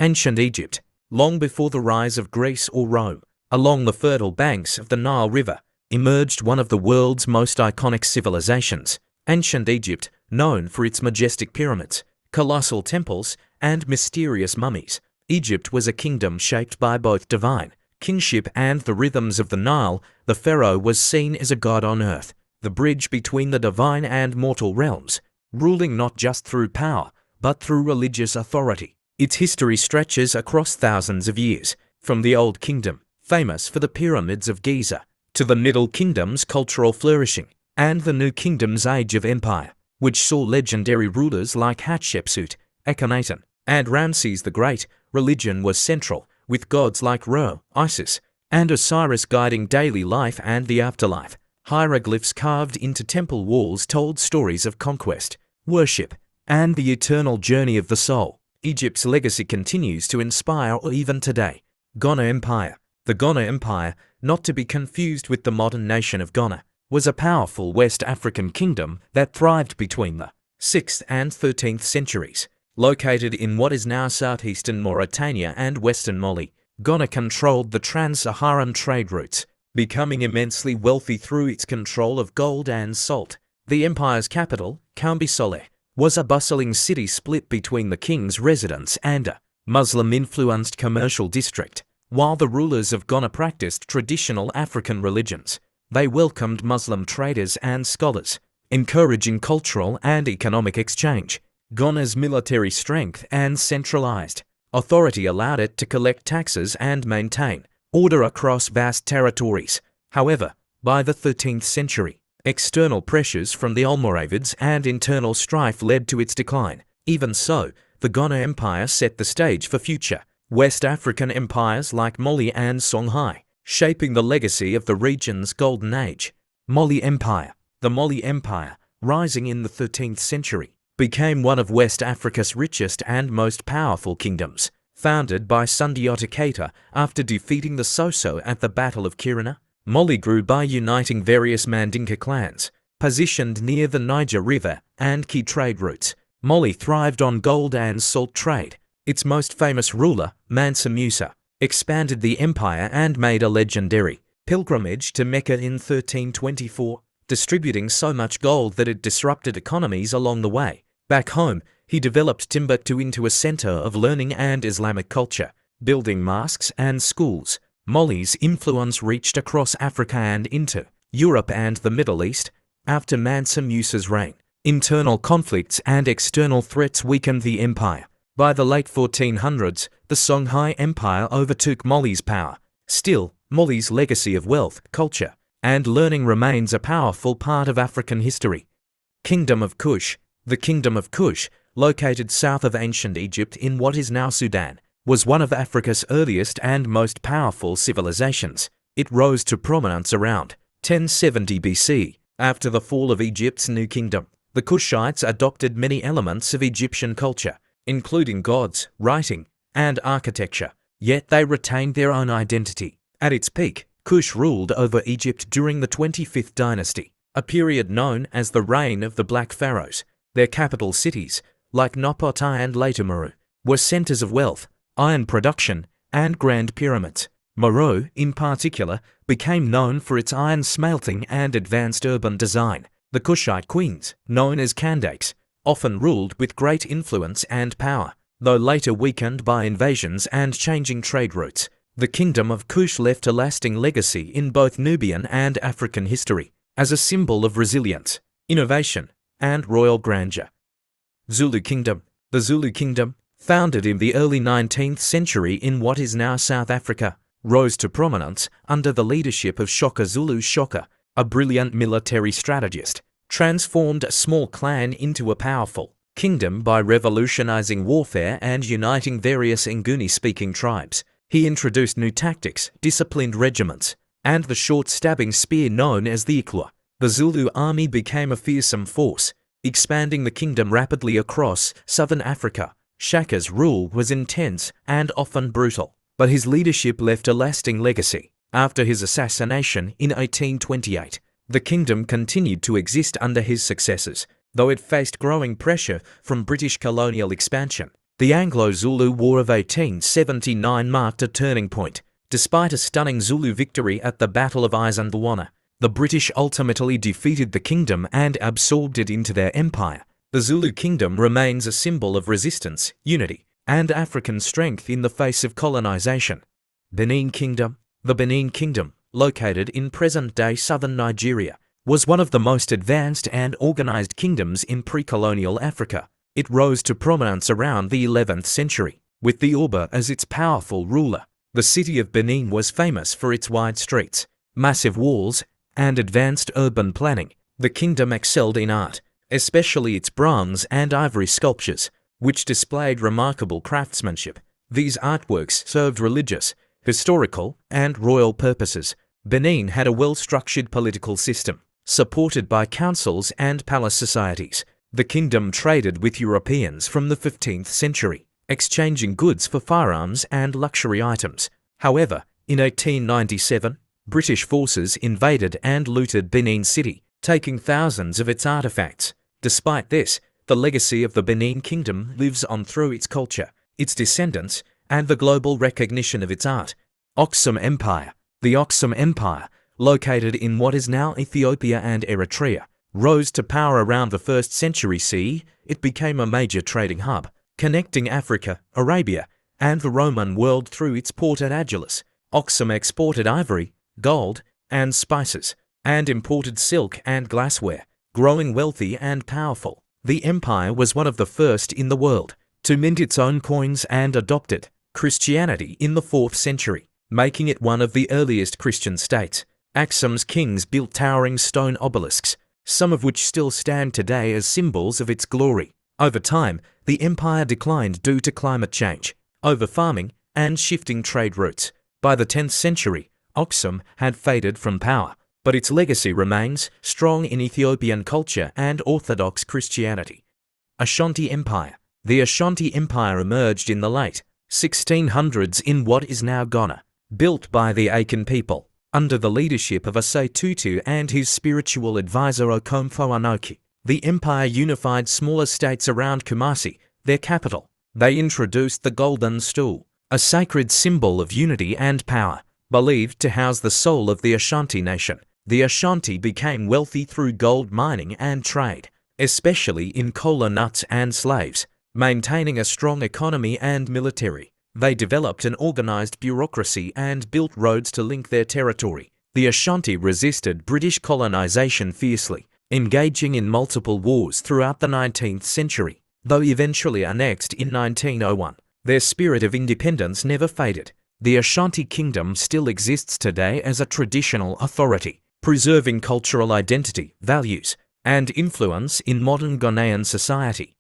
Ancient Egypt. Long before the rise of Greece or Rome, along the fertile banks of the Nile River, emerged one of the world's most iconic civilizations. Ancient Egypt, known for its majestic pyramids, colossal temples, and mysterious mummies. Egypt was a kingdom shaped by both divine kingship and the rhythms of the Nile. The pharaoh was seen as a god on earth, the bridge between the divine and mortal realms, ruling not just through power, but through religious authority. Its history stretches across thousands of years, from the Old Kingdom, famous for the pyramids of Giza, to the Middle Kingdom's cultural flourishing, and the New Kingdom's age of empire, which saw legendary rulers like Hatshepsut, Akhenaten, and Ramses the Great. Religion was central, with gods like Ra, Isis, and Osiris guiding daily life and the afterlife. Hieroglyphs carved into temple walls told stories of conquest, worship, and the eternal journey of the soul. Egypt's legacy continues to inspire even today. Ghana Empire. The Ghana Empire, not to be confused with the modern nation of Ghana, was a powerful West African kingdom that thrived between the 6th and 13th centuries. Located in what is now southeastern Mauritania and western Mali, Ghana controlled the trans-Saharan trade routes, becoming immensely wealthy through its control of gold and salt. The empire's capital, Kambi-Soleh, was a bustling city split between the king's residence and a Muslim-influenced commercial district. While the rulers of Ghana practiced traditional African religions, they welcomed Muslim traders and scholars, encouraging cultural and economic exchange. Ghana's military strength and centralized authority allowed it to collect taxes and maintain order across vast territories. However, by the 13th century, external pressures from the Almoravids and internal strife led to its decline. Even so, the Ghana Empire set the stage for future West African empires like Mali and Songhai, shaping the legacy of the region's golden age. Mali Empire. The Mali Empire, rising in the 13th century, became one of West Africa's richest and most powerful kingdoms. Founded by Sundiata Keita after defeating the Soso at the Battle of Kirina, Mali grew by uniting various Mandinka clans, positioned near the Niger River and key trade routes. Mali thrived on gold and salt trade. Its most famous ruler, Mansa Musa, expanded the empire and made a legendary pilgrimage to Mecca in 1324, distributing so much gold that it disrupted economies along the way. Back home, he developed Timbuktu into a center of learning and Islamic culture, building mosques and schools. Mali's influence reached across Africa and into Europe and the Middle East. After Mansa Musa's reign, internal conflicts and external threats weakened the empire. By the late 1400s, the Songhai Empire overtook Mali's power. Still, Mali's legacy of wealth, culture, and learning remains a powerful part of African history. Kingdom of Kush. The Kingdom of Kush, located south of ancient Egypt in what is now Sudan, was one of Africa's earliest and most powerful civilizations. It rose to prominence around 1070 BC. After the fall of Egypt's new kingdom, the Kushites adopted many elements of Egyptian culture, including gods, writing, and architecture, yet they retained their own identity. At its peak, Kush ruled over Egypt during the 25th dynasty, a period known as the reign of the Black Pharaohs. Their capital cities, like Nopota and Latamuru, were centers of wealth, iron production, and grand pyramids. Meroe, in particular, became known for its iron smelting and advanced urban design. The Kushite queens, known as Kandakes, often ruled with great influence and power, though later weakened by invasions and changing trade routes. The Kingdom of Kush left a lasting legacy in both Nubian and African history, as a symbol of resilience, innovation, and royal grandeur. Zulu Kingdom. The Zulu Kingdom, founded in the early 19th century in what is now South Africa, rose to prominence under the leadership of Shaka Zulu Shaka, a brilliant military strategist, transformed a small clan into a powerful kingdom by revolutionizing warfare and uniting various Nguni-speaking tribes. He introduced new tactics, disciplined regiments, and the short stabbing spear known as the Iklwa. The Zulu army became a fearsome force, expanding the kingdom rapidly across southern Africa. Shaka's rule was intense and often brutal, but his leadership left a lasting legacy. After his assassination in 1828, the kingdom continued to exist under his successors, though it faced growing pressure from British colonial expansion. The Anglo-Zulu War of 1879 marked a turning point. Despite a stunning Zulu victory at the Battle of Isandlwana, the British ultimately defeated the kingdom and absorbed it into their empire. The Zulu kingdom remains a symbol of resistance, unity, and African strength in the face of colonization. Benin Kingdom. The Benin Kingdom, located in present-day southern Nigeria, was one of the most advanced and organized kingdoms in pre-colonial Africa. It rose to prominence around the 11th century, with the Oba as its powerful ruler. The city of Benin was famous for its wide streets, massive walls, and advanced urban planning. The kingdom excelled in art, especially its bronze and ivory sculptures, which displayed remarkable craftsmanship. These artworks served religious, historical, and royal purposes. Benin had a well-structured political system, supported by councils and palace societies. The kingdom traded with Europeans from the 15th century, exchanging goods for firearms and luxury items. However, in 1897, British forces invaded and looted Benin City, taking thousands of its artifacts. Despite this, the legacy of the Benin Kingdom lives on through its culture, its descendants, and the global recognition of its art. Axum Empire. The Axum Empire, located in what is now Ethiopia and Eritrea, rose to power around the 1st century CE. It became a major trading hub, connecting Africa, Arabia, and the Roman world through its port at Agilis. Axum exported ivory, gold, and spices, and imported silk and glassware, growing wealthy and powerful. The empire was one of the first in the world to mint its own coins and adopted Christianity in the 4th century, making it one of the earliest Christian states. Axum's kings built towering stone obelisks, some of which still stand today as symbols of its glory. Over time, the empire declined due to climate change, over-farming, and shifting trade routes. By the 10th century, Axum had faded from power, but its legacy remains strong in Ethiopian culture and Orthodox Christianity. Ashanti Empire. The Ashanti Empire emerged in the late 1600s in what is now Ghana, built by the Akan people, under the leadership of Asai Tutu and his spiritual advisor Okomfo Anoki. The empire unified smaller states around Kumasi, their capital. They introduced the golden stool, a sacred symbol of unity and power, believed to house the soul of the Ashanti nation. The Ashanti became wealthy through gold mining and trade, especially in kola nuts and slaves. Maintaining a strong economy and military, they developed an organized bureaucracy and built roads to link their territory. The Ashanti resisted British colonization fiercely, engaging in multiple wars throughout the 19th century. Though eventually annexed in 1901, their spirit of independence never faded. The Ashanti Kingdom still exists today as a traditional authority, preserving cultural identity, values, and influence in modern Ghanaian society.